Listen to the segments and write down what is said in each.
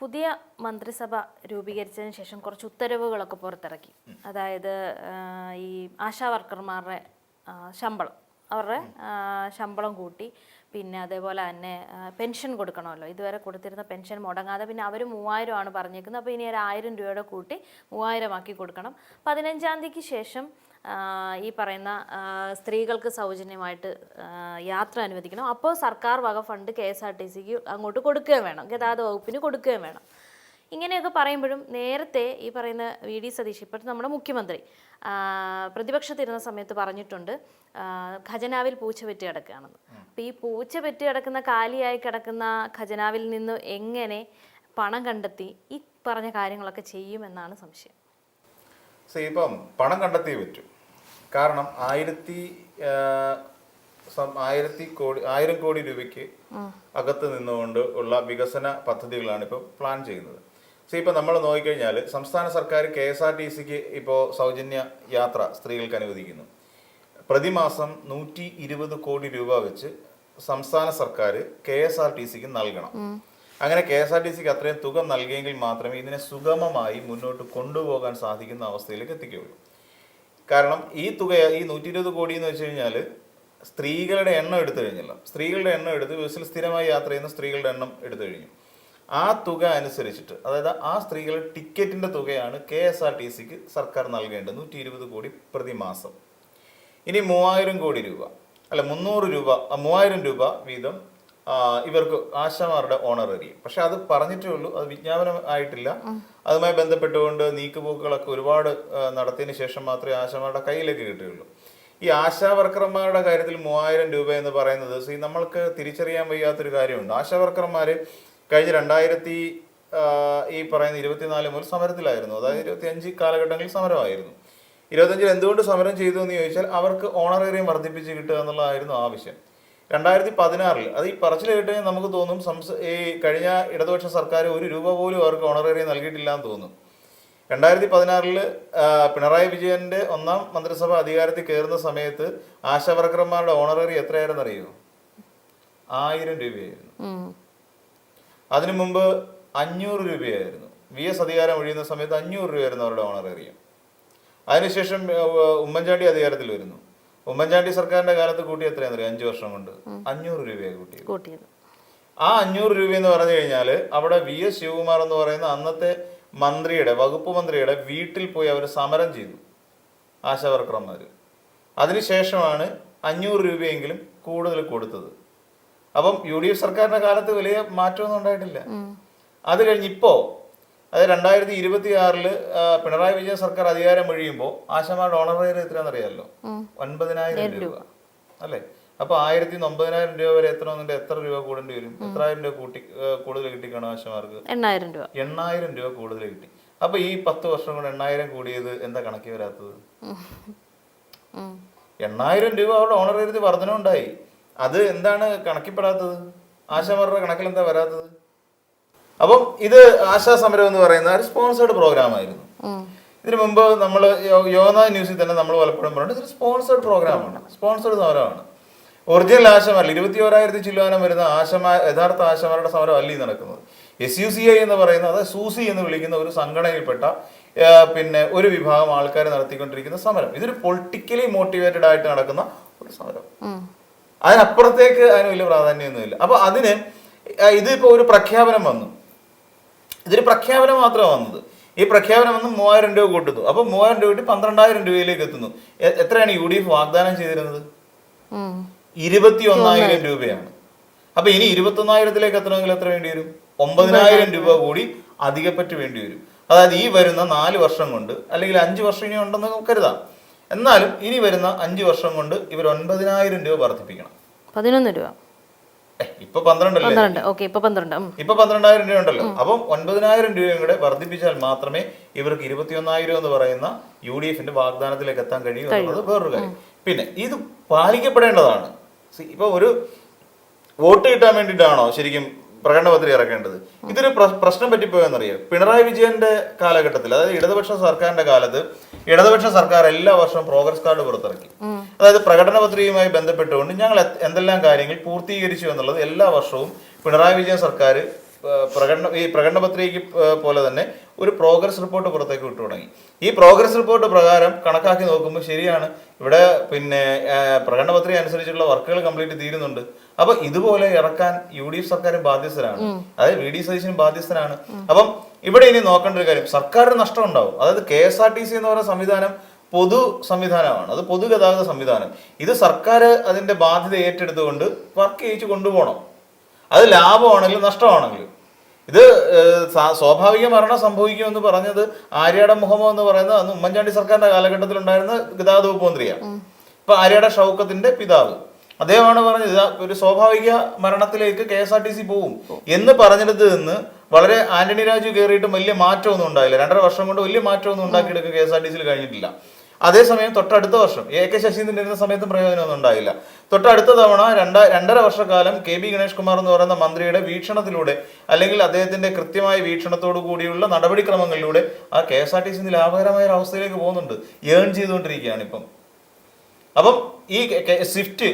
പുതിയ മന്ത്രിസഭ രൂപീകരിച്ചതിന് ശേഷം കുറച്ച് ഉത്തരവുകളൊക്കെ പുറത്തിറക്കി. അതായത് ഈ ആശാ വർക്കർമാരുടെ ശമ്പളം അവരുടെ ശമ്പളം കൂട്ടി. പിന്നെ അതേപോലെ തന്നെ പെൻഷൻ കൊടുക്കണമല്ലോ. ഇതുവരെ കൊടുത്തിരുന്ന പെൻഷൻ മുടങ്ങാതെ പിന്നെ അവർ 3000 ആണ് പറഞ്ഞേക്കുന്നത്. അപ്പോൾ ഇനി ഒരു 1000 രൂപയുടെ കൂട്ടി 3000 ആക്കി കൊടുക്കണം. 15-ാം തീയതിക്ക് ശേഷം ഈ പറയുന്ന സ്ത്രീകൾക്ക് സൗജന്യമായിട്ട് യാത്ര അനുവദിക്കണം. അപ്പോൾ സർക്കാർ വക ഫണ്ട് KSRTCക്ക് അങ്ങോട്ട് കൊടുക്കുകയും വേണം, ഗതാഗത വകുപ്പിന് കൊടുക്കുകയും വേണം. ഇങ്ങനെയൊക്കെ പറയുമ്പോഴും നേരത്തെ ഈ പറയുന്ന VD സതീഷ്, ഇപ്പോഴത്തെ നമ്മുടെ മുഖ്യമന്ത്രി, പ്രതിപക്ഷത്തിരുന്ന സമയത്ത് പറഞ്ഞിട്ടുണ്ട് ഖജനാവിൽ പൂച്ച പെറ്റി കിടക്കുകയാണെന്ന്. അപ്പോൾ ഈ പൂച്ച പെറ്റി കിടക്കുന്ന, കാലിയായി കിടക്കുന്ന ഖജനാവിൽ നിന്ന് എങ്ങനെ പണം കണ്ടെത്തി ഈ പറഞ്ഞ കാര്യങ്ങളൊക്കെ ചെയ്യുമെന്നാണ് സംശയം. ഇപ്പം പണം കണ്ടെത്തിയേ പറ്റൂ. കാരണം 1000 കോടി രൂപയ്ക്ക് അകത്ത് നിന്നുകൊണ്ട് ഉള്ള വികസന പദ്ധതികളാണ് ഇപ്പോൾ പ്ലാൻ ചെയ്യുന്നത്. ഇപ്പം നമ്മൾ നോക്കിക്കഴിഞ്ഞാൽ സംസ്ഥാന സർക്കാർ KSRTCക്ക് ഇപ്പോൾ സൗജന്യ യാത്ര സ്ത്രീകൾക്ക് അനുവദിക്കുന്നു. പ്രതിമാസം 120 കോടി രൂപ വെച്ച് സംസ്ഥാന സർക്കാർ KSRTCക്ക് നൽകണം. അങ്ങനെ KSRTCക്ക് അത്രയും തുക നൽകിയെങ്കിൽ മാത്രമേ ഇതിനെ സുഗമമായി മുന്നോട്ട് കൊണ്ടുപോകാൻ സാധിക്കുന്ന അവസ്ഥയിലേക്ക് എത്തിക്കുകയുള്ളൂ. കാരണം ഈ തുക, ഈ 120 കോടി എന്ന് വെച്ച് കഴിഞ്ഞാൽ സ്ത്രീകളുടെ എണ്ണം എടുത്തു കഴിഞ്ഞല്ലോ. സ്ത്രീകളുടെ എണ്ണം എടുത്ത് ബസ്സിൽ സ്ഥിരമായി യാത്ര ചെയ്യുന്ന സ്ത്രീകളുടെ എണ്ണം എടുത്തു കഴിഞ്ഞു. ആ തുക അനുസരിച്ചിട്ട്, അതായത് ആ സ്ത്രീകളുടെ ടിക്കറ്റിൻ്റെ തുകയാണ് KSRTCക്ക് സർക്കാർ നൽകേണ്ടത്, 120 കോടി പ്രതിമാസം. ഇനി 3000 കോടി രൂപ അല്ല 3000 രൂപ വീതം ഇവർക്ക് ആശമാരുടെ ഓണററി. പക്ഷെ അത് പറഞ്ഞിട്ടേ ഉള്ളൂ, അത് വിജ്ഞാപനം ആയിട്ടില്ല. അതുമായി ബന്ധപ്പെട്ടുകൊണ്ട് നീക്കുപോക്കുകളൊക്കെ ഒരുപാട് നടത്തിയതിന് ശേഷം മാത്രമേ ആശമാരുടെ കയ്യിലേക്ക് കിട്ടുകയുള്ളൂ. ഈ ആശാ വർക്കർമാരുടെ കാര്യത്തിൽ 3000 രൂപ എന്ന് പറയുന്നത് നമ്മൾക്ക് തിരിച്ചറിയാൻ വയ്യാത്തൊരു കാര്യമുണ്ട്. ആശാ വർക്കർമാർ കഴിഞ്ഞ 2024 മുതൽ സമരത്തിലായിരുന്നു. അതായത് 25 കാലഘട്ടങ്ങളിൽ സമരമായിരുന്നു. 25 എന്തുകൊണ്ട് സമരം ചെയ്തു എന്ന് ചോദിച്ചാൽ അവർക്ക് ഓണറേറിയം വർദ്ധിപ്പിച്ച് കിട്ടുക എന്നുള്ളതായിരുന്നു ആവശ്യം. 2016 അത് ഈ പറച്ചിൽ കേട്ടുകഴിഞ്ഞാൽ നമുക്ക് തോന്നും ഈ കഴിഞ്ഞ ഇടതുപക്ഷ സർക്കാർ 1 രൂപ പോലും അവർക്ക് ഓണറേറിയം നൽകിയിട്ടില്ല എന്ന് തോന്നും. 2016 പിണറായി വിജയന്റെ 1ാം മന്ത്രിസഭ അധികാരത്തിൽ കയറുന്ന സമയത്ത് ആശാ വർക്കർമാരുടെ ഓണററി എത്രയായിരുന്നു അറിയുമോ? 1000 രൂപയായിരുന്നു. അതിനു മുമ്പ് 500 രൂപയായിരുന്നു. VS അധികാരം ഒഴിയുന്ന സമയത്ത് 500 രൂപയായിരുന്നു അവരുടെ ഓണറേറിയം. അതിനുശേഷം ഉമ്മൻചാണ്ടി അധികാരത്തിൽ വരുന്നു. ഉമ്മൻചാണ്ടി സർക്കാരിന്റെ കാലത്ത് കൂട്ടി എത്രയാണെന്ന് അറിയാം? 5 വർഷം കൊണ്ട് 500 രൂപയാണ് കൂട്ടിയത്. ആ 500 രൂപ എന്ന് പറഞ്ഞു കഴിഞ്ഞാൽ അവിടെ VS ശിവകുമാർ എന്ന് പറയുന്ന അന്നത്തെ വകുപ്പ് മന്ത്രിയുടെ വീട്ടിൽ പോയി അവർ സമരം ചെയ്തു ആശാ വർക്കർമാർ. അതിനുശേഷമാണ് 500 രൂപയെങ്കിലും കൂടുതൽ കൊടുത്തത്. അപ്പം UDF സർക്കാരിന്റെ കാലത്ത് വലിയ മാറ്റമൊന്നും ഉണ്ടായിട്ടില്ല. അത് കഴിഞ്ഞ് ഇപ്പോൾ, അതായത് 2026 പിണറായി വിജയൻ സർക്കാർ അധികാരം ഒഴിയുമ്പോൾ ആശമാരുടെ ഓണറേറിയം എത്രയാണെന്ന് അറിയാമല്ലോ? 9000 രൂപ അല്ലേ? അപ്പൊ 1000-9000 രൂപ വരെ എത്തണമെന്നുണ്ട് എത്ര രൂപ കൂടേണ്ടി വരും? എത്രായിരം രൂപ കൂടുതൽ കിട്ടിക്കാണോ ആശമാർക്ക്? 8000 രൂപ കൂടുതൽ കിട്ടി. അപ്പൊ ഈ 10 വർഷം കൊണ്ട് 8000 കൂടിയത് എന്താ കണക്കി വരാത്തത്? 8000 രൂപ അവരുടെ ഓണറേറിയത്തിൽ വർധന ഉണ്ടായി. അത് എന്താണ് കണക്കിപ്പെടാത്തത്? ആശമാരുടെ കണക്കിൽ എന്താ വരാത്തത്? അപ്പം ഇത് ആശാ സമരം എന്ന് പറയുന്ന ഒരു സ്പോൺസേർഡ് പ്രോഗ്രാം ആയിരുന്നു. ഇതിനു മുമ്പ് നമ്മൾ യോന ന്യൂസിൽ തന്നെ നമ്മൾ പലപ്പോഴും പറഞ്ഞിട്ട് ഇതൊരു സ്പോൺസേർഡ് പ്രോഗ്രാമാണ്, സ്പോൺസേർഡ് സമരമാണ്. ഒറിജിനൽ ആശമാരിൽ 21,000 ചില്ലുവാനം വരുന്ന യഥാർത്ഥ ആശമാരുടെ സമരം അല്ല ഈ നടക്കുന്നത്. SUCI എന്ന് പറയുന്ന, അതായത് സൂസി എന്ന് വിളിക്കുന്ന ഒരു സംഘടനയിൽപ്പെട്ട പിന്നെ ഒരു വിഭാഗം ആൾക്കാർ നടത്തിക്കൊണ്ടിരിക്കുന്ന സമരം. ഇതൊരു പൊളിറ്റിക്കലി മോട്ടിവേറ്റഡ് ആയിട്ട് നടക്കുന്ന ഒരു സമരം. അതിനപ്പുറത്തേക്ക് അതിന് വലിയ പ്രാധാന്യമൊന്നുമില്ല. അപ്പൊ അതിന് ഇതിപ്പോ ഒരു പ്രഖ്യാപനം വന്നു. ഇതൊരു പ്രഖ്യാപനം മാത്രമാണ് വന്നത്. ഈ പ്രഖ്യാപനം വന്ന് 3000 രൂപ കൂട്ടുന്നു. അപ്പൊ 3000 രൂപ 12,000 രൂപയിലേക്ക് എത്തുന്നു. എത്രയാണ് UDF വാഗ്ദാനം ചെയ്തിരുന്നത്? 21,000 രൂപയാണ്. അപ്പൊ ഇനി 21,000-ലേക്ക് എത്തണമെങ്കിൽ എത്ര വേണ്ടി വരും? 9,000 രൂപ കൂടി അധികപ്പറ്റ് വേണ്ടി വരും. അതായത് ഈ വരുന്ന 4 വർഷം കൊണ്ട്, അല്ലെങ്കിൽ 5 വർഷം ഇനി ഉണ്ടെന്ന് കരുതാം, എന്നാലും ഇനി വരുന്ന 5 വർഷം കൊണ്ട് ഇവർ 9,000 രൂപ വർദ്ധിപ്പിക്കണം. 11 രൂപ ഇപ്പൊ 12 അല്ലേ? ഇപ്പൊ 12,000 രൂപ ഉണ്ടല്ലോ. അപ്പം 9,000 രൂപയും കൂടെ വർദ്ധിപ്പിച്ചാൽ മാത്രമേ ഇവർക്ക് 21,000 എന്ന് പറയുന്ന UDFന്റെ വാഗ്ദാനത്തിലേക്ക് എത്താൻ കഴിയൂ എന്നുള്ളത് വേറൊരു കാര്യം. പിന്നെ ഇത് പാലിക്കപ്പെടേണ്ടതാണ്. ഇപ്പൊ ഒരു വോട്ട് കിട്ടാൻ വേണ്ടിയിട്ടാണോ ശരിക്കും പ്രകടന പത്രിക ഇറക്കേണ്ടത്? ഇതൊരു പ്രശ്നം പറ്റിപ്പോയെന്നറിയാം. പിണറായി വിജയന്റെ കാലഘട്ടത്തിൽ, അതായത് ഇടതുപക്ഷ സർക്കാരിന്റെ കാലത്ത്, ഇടതുപക്ഷ സർക്കാർ എല്ലാ വർഷവും പ്രോഗ്രസ് കാർഡ് പുറത്തിറക്കി. അതായത് പ്രകടന പത്രികയുമായി ബന്ധപ്പെട്ടുകൊണ്ട് ഞങ്ങൾ എന്തെല്ലാം കാര്യങ്ങൾ പൂർത്തീകരിച്ചു എന്നുള്ളത് എല്ലാ വർഷവും പിണറായി വിജയൻ സർക്കാർ ഈ പ്രകടന പത്രികയ്ക്ക് പോലെ തന്നെ ഒരു പ്രോഗ്രസ് റിപ്പോർട്ട് പുറത്തേക്ക് വിട്ടു തുടങ്ങി. ഈ പ്രോഗ്രസ് റിപ്പോർട്ട് പ്രകാരം കണക്കാക്കി നോക്കുമ്പോൾ ശരിയാണ്, ഇവിടെ പിന്നെ പ്രകടന പത്രിക അനുസരിച്ചുള്ള വർക്കുകൾ കംപ്ലീറ്റ് തീരുന്നുണ്ട്. അപ്പൊ ഇതുപോലെ ഇറക്കാൻ UDF സർക്കാരും ബാധ്യസ്ഥരാണ്, അതായത് VD സതീശനും ബാധ്യസ്ഥനാണ്. അപ്പം ഇവിടെ ഇനി നോക്കേണ്ട ഒരു കാര്യം, സർക്കാരിന് നഷ്ടം ഉണ്ടാവും. അതായത് KSRTC എന്ന് പറയുന്ന സംവിധാനം പൊതു സംവിധാനമാണ്, അത് പൊതുഗതാഗത സംവിധാനം. ഇത് സർക്കാർ അതിന്റെ ബാധ്യത ഏറ്റെടുത്തുകൊണ്ട് വർക്ക് ചെയ്യിച്ച് കൊണ്ടുപോകണം. അത് ലാഭമാണെങ്കിലും നഷ്ടമാണെങ്കിലും. ഇത് സ്വാഭാവിക മരണം സംഭവിക്കുമെന്ന് പറഞ്ഞത് ആര്യാടൻ മുഹമ്മദ് എന്ന് പറയുന്നത് അന്ന് ഉമ്മൻചാണ്ടി സർക്കാരിന്റെ കാലഘട്ടത്തിൽ ഉണ്ടായിരുന്ന ഗതാഗത വകുപ്പ് മന്ത്രിയാണ്. ഇപ്പൊ ആര്യാടൻ ഷൗക്കത്തിന്റെ പിതാവ് അദ്ദേഹമാണ് പറഞ്ഞത് ഒരു സ്വാഭാവിക മരണത്തിലേക്ക് KSRTC പോവും എന്ന് പറഞ്ഞിടത്ത് നിന്ന് വളരെ ആന്റണി രാജു കയറിയിട്ടും വലിയ മാറ്റമൊന്നും ഉണ്ടായില്ല. 2.5 വർഷം കൊണ്ട് വലിയ മാറ്റമൊന്നും ഉണ്ടാക്കിയെടുക്കുക KSRTCയിൽ കഴിഞ്ഞിട്ടില്ല. അതേസമയം തൊട്ടടുത്ത വർഷം AK ശശീന്ദ്രൻ ഇരുന്ന സമയത്തും പ്രയോജനമൊന്നും ഉണ്ടായില്ല. തൊട്ടടുത്ത തവണ 2.5 വർഷക്കാലം KB ഗണേഷ് കുമാർ എന്ന് പറയുന്ന മന്ത്രിയുടെ വീക്ഷണത്തിലൂടെ അല്ലെങ്കിൽ അദ്ദേഹത്തിന്റെ കൃത്യമായ വീക്ഷണത്തോടു കൂടിയുള്ള നടപടിക്രമങ്ങളിലൂടെ ആ KSRTC ലാഭകരമായ ഒരു അവസ്ഥയിലേക്ക് പോകുന്നുണ്ട്, ഏൺ ചെയ്തുകൊണ്ടിരിക്കുകയാണ് ഇപ്പം. അപ്പം ഈ സ്വിഫ്റ്റ്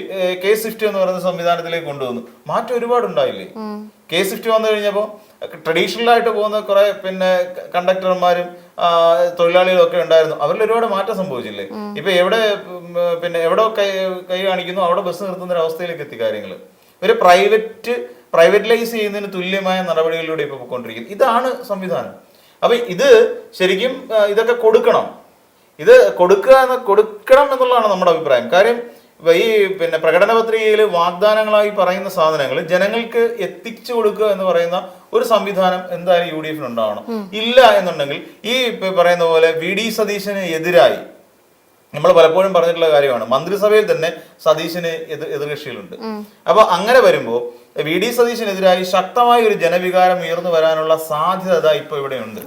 എന്ന് പറയുന്ന സംവിധാനത്തിലേക്ക് കൊണ്ടുവന്നു, മാറ്റം ഒരുപാട് ഉണ്ടായില്ലേ? സ്വിഫ്റ്റ് വന്നു കഴിഞ്ഞപ്പോൾ ട്രഡീഷണൽ ആയിട്ട് പോകുന്ന കുറെ പിന്നെ കണ്ടക്ടർമാരും തൊഴിലാളികളും ഒക്കെ ഉണ്ടായിരുന്നു, അവരിൽ ഒരുപാട് മാറ്റം സംഭവിച്ചില്ലേ? ഇപ്പൊ എവിടെ കൈ കാണിക്കുന്നു അവിടെ ബസ് നിർത്തുന്ന ഒരു അവസ്ഥയിലേക്ക് എത്തി കാര്യങ്ങൾ. ഒരു പ്രൈവറ്റലൈസ് ചെയ്യുന്നതിന് തുല്യമായ നടപടികളിലൂടെ ഇപ്പൊ പോയിക്കൊണ്ടിരിക്കുന്നു. ഇതാണ് സംവിധാനം. അപ്പൊ ഇത് ശരിക്കും ഇതൊക്കെ കൊടുക്കണം, ഇത് കൊടുക്കണം എന്നുള്ളതാണ് നമ്മുടെ അഭിപ്രായം. കാര്യം ഈ പ്രകടന പത്രികയിൽ വാഗ്ദാനങ്ങളായി പറയുന്ന സാധനങ്ങൾ ജനങ്ങൾക്ക് എത്തിച്ചു കൊടുക്കുക എന്ന് പറയുന്ന ഒരു സംവിധാനം എന്തായാലും UDF ഉണ്ടാവണം. ഇല്ല എന്നുണ്ടെങ്കിൽ ഈ പറയുന്ന പോലെ VD സതീശന് എതിരായി നമ്മൾ പലപ്പോഴും പറഞ്ഞിട്ടുള്ള കാര്യമാണ്, മന്ത്രിസഭയിൽ തന്നെ സതീശന് എതിർകക്ഷികളുണ്ട്. അപ്പൊ അങ്ങനെ വരുമ്പോൾ VD സതീശനെതിരായി ശക്തമായ ഒരു ജനവികാരം ഉയർന്നു വരാനുള്ള സാധ്യത ഇപ്പൊ ഇവിടെ ഉണ്ട്.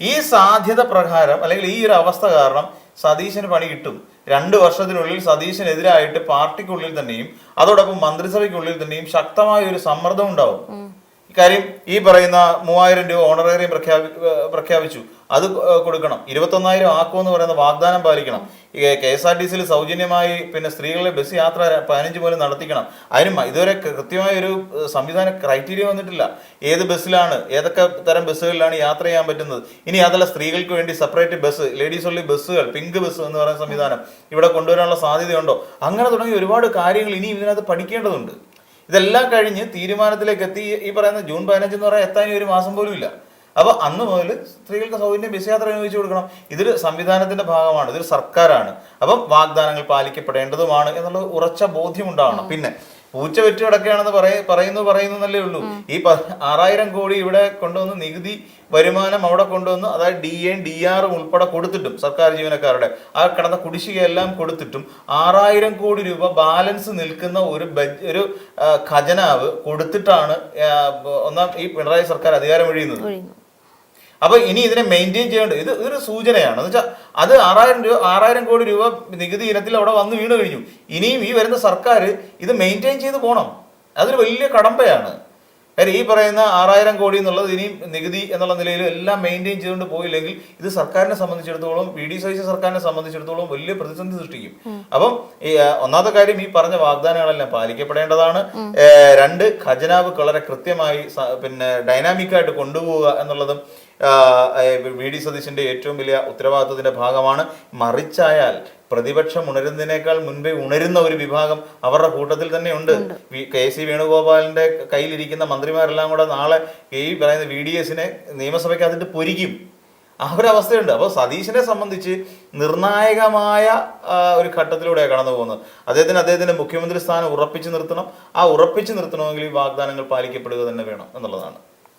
ഈ സാധ്യത പ്രകാരം അല്ലെങ്കിൽ ഈ ഒരു അവസ്ഥ കാരണം സതീശന് പണി കിട്ടും. 2 വർഷത്തിനുള്ളിൽ സതീശനെതിരായിട്ട് പാർട്ടിക്കുള്ളിൽ തന്നെയും അതോടൊപ്പം മന്ത്രിസഭയ്ക്കുള്ളിൽ തന്നെയും ശക്തമായ ഒരു സമ്മർദ്ദം ഉണ്ടാവും. കാര്യം ഈ പറയുന്ന 3000 രൂപ ഓണറേറിയം പ്രഖ്യാപിച്ചു, അത് കൊടുക്കണം. 21,000 ആക്കുമെന്ന് പറയുന്ന വാഗ്ദാനം പാലിക്കണം. KSRTCയിൽ സൗജന്യമായി സ്ത്രീകളുടെ ബസ് യാത്ര 15 മുതൽ നടത്തിക്കണം. അതിന് ഇതുവരെ കൃത്യമായ ഒരു സംവിധാന ക്രൈറ്റീരിയ വന്നിട്ടില്ല. ഏത് ബസ്സിലാണ്, ഏതൊക്കെ തരം ബസ്സുകളിലാണ് യാത്ര ചെയ്യാൻ പറ്റുന്നത്. ഇനി അതല്ല, സ്ത്രീകൾക്ക് വേണ്ടി സെപ്പറേറ്റ് ബസ്, ലേഡീസ് ഓൺലി ബസ്സുകൾ, പിങ്ക് ബസ് എന്ന് പറയുന്ന സംവിധാനം ഇവിടെ കൊണ്ടുവരാനുള്ള സാധ്യതയുണ്ടോ? അങ്ങനെ തുടങ്ങി ഒരുപാട് കാര്യങ്ങൾ ഇനി ഇതിനകത്ത് പഠിക്കേണ്ടതുണ്ട്. ഇതെല്ലാം കഴിഞ്ഞ് തീരുമാനത്തിലേക്ക് എത്തി. ഈ പറയുന്ന ജൂൺ 15 എന്ന് പറയാൻ എത്താൻ 1 മാസം പോലും ഇല്ല. അപ്പൊ അന്ന് മുതൽ സ്ത്രീകൾക്ക് സൗജന്യം ബസ് യാത്ര അനുവദിച്ചു കൊടുക്കണം. ഇതൊരു സംവിധാനത്തിന്റെ ഭാഗമാണ്, ഇതൊരു സർക്കാരാണ്. അപ്പം വാഗ്ദാനങ്ങൾ പാലിക്കപ്പെടേണ്ടതുമാണ് എന്നുള്ള ഉറച്ച ബോധ്യം ഉണ്ടാവണം. പിന്നെ പൂച്ച വെറ്റ് കിടക്കുകയാണെന്ന് പറയുന്നല്ലേ ഉള്ളൂ. ഈ 6000 കോടി ഇവിടെ കൊണ്ടുവന്ന് നികുതി വരുമാനം അവിടെ കൊണ്ടുവന്ന്, അതായത് DA DR ഉൾപ്പെടെ കൊടുത്തിട്ടും സർക്കാർ ജീവനക്കാരുടെ ആ കിടന്ന കുടിശ്ശികയെല്ലാം കൊടുത്തിട്ടും 6000 കോടി രൂപ ബാലൻസ് നിൽക്കുന്ന ഒരു ഖജനാവ് കൊടുത്തിട്ടാണ് ഈ പിണറായി സർക്കാർ അധികാരം ഒഴിയുന്നത്. അപ്പൊ ഇനി ഇതിനെ മെയിൻറ്റെയിൻ ചെയ്യേണ്ടത് ഇതൊരു സൂചനയാണ്. എന്ന് വെച്ചാൽ അത് 6000 കോടി രൂപ നികുതി ഇനത്തിൽ അവിടെ വന്ന് വീണ് കഴിഞ്ഞു. ഇനിയും ഈ വരുന്ന സർക്കാർ ഇത് മെയിൻറ്റെയിൻ ചെയ്ത് പോകണം. അതൊരു വലിയ കടമ്പയാണ്. കാര്യം ഈ പറയുന്ന 6000 കോടി എന്നുള്ളത് ഇനിയും നികുതി എന്നുള്ള നിലയിൽ എല്ലാം മെയിൻറ്റെയിൻ ചെയ്തുകൊണ്ട് പോയില്ലെങ്കിൽ ഇത് സർക്കാരിനെ സംബന്ധിച്ചിടത്തോളം, VD സതീശൻ സർക്കാരിനെ സംബന്ധിച്ചിടത്തോളം വലിയ പ്രതിസന്ധി സൃഷ്ടിക്കും. അപ്പം ഈ ഒന്നാമത്തെ കാര്യം, ഈ പറഞ്ഞ വാഗ്ദാനങ്ങളെല്ലാം പാലിക്കപ്പെടേണ്ടതാണ്. 2, ഖജനാവ് വളരെ കൃത്യമായി ഡൈനാമിക്കായിട്ട് കൊണ്ടുപോവുക എന്നുള്ളതും VD സതീശന്റെ ഏറ്റവും വലിയ ഉത്തരവാദിത്വത്തിന്റെ ഭാഗമാണ്. മറിച്ചായാൽ പ്രതിപക്ഷം ഉണരുന്നതിനേക്കാൾ മുൻപേ ഉണരുന്ന ഒരു വിഭാഗം അവരുടെ കൂട്ടത്തിൽ തന്നെ ഉണ്ട്. KC വേണുഗോപാലിന്റെ കയ്യിലിരിക്കുന്ന മന്ത്രിമാരെല്ലാം കൂടെ നാളെ ഈ പറയുന്ന VDSനെ നിയമസഭയ്ക്ക് അതിട്ട് പൊരിക്കും. ആ ഒരു അവസ്ഥയുണ്ട്. അപ്പോൾ സതീശനെ സംബന്ധിച്ച് നിർണായകമായ ഒരു ഘട്ടത്തിലൂടെയാണ് കടന്നു പോകുന്നത്. അദ്ദേഹത്തിന്റെ മുഖ്യമന്ത്രി സ്ഥാനം ഉറപ്പിച്ചു നിർത്തണം. ആ ഉറപ്പിച്ചു നിർത്തണമെങ്കിൽ ഈ വാഗ്ദാനങ്ങൾ പാലിക്കപ്പെടുക തന്നെ വേണം എന്നുള്ളതാണ്.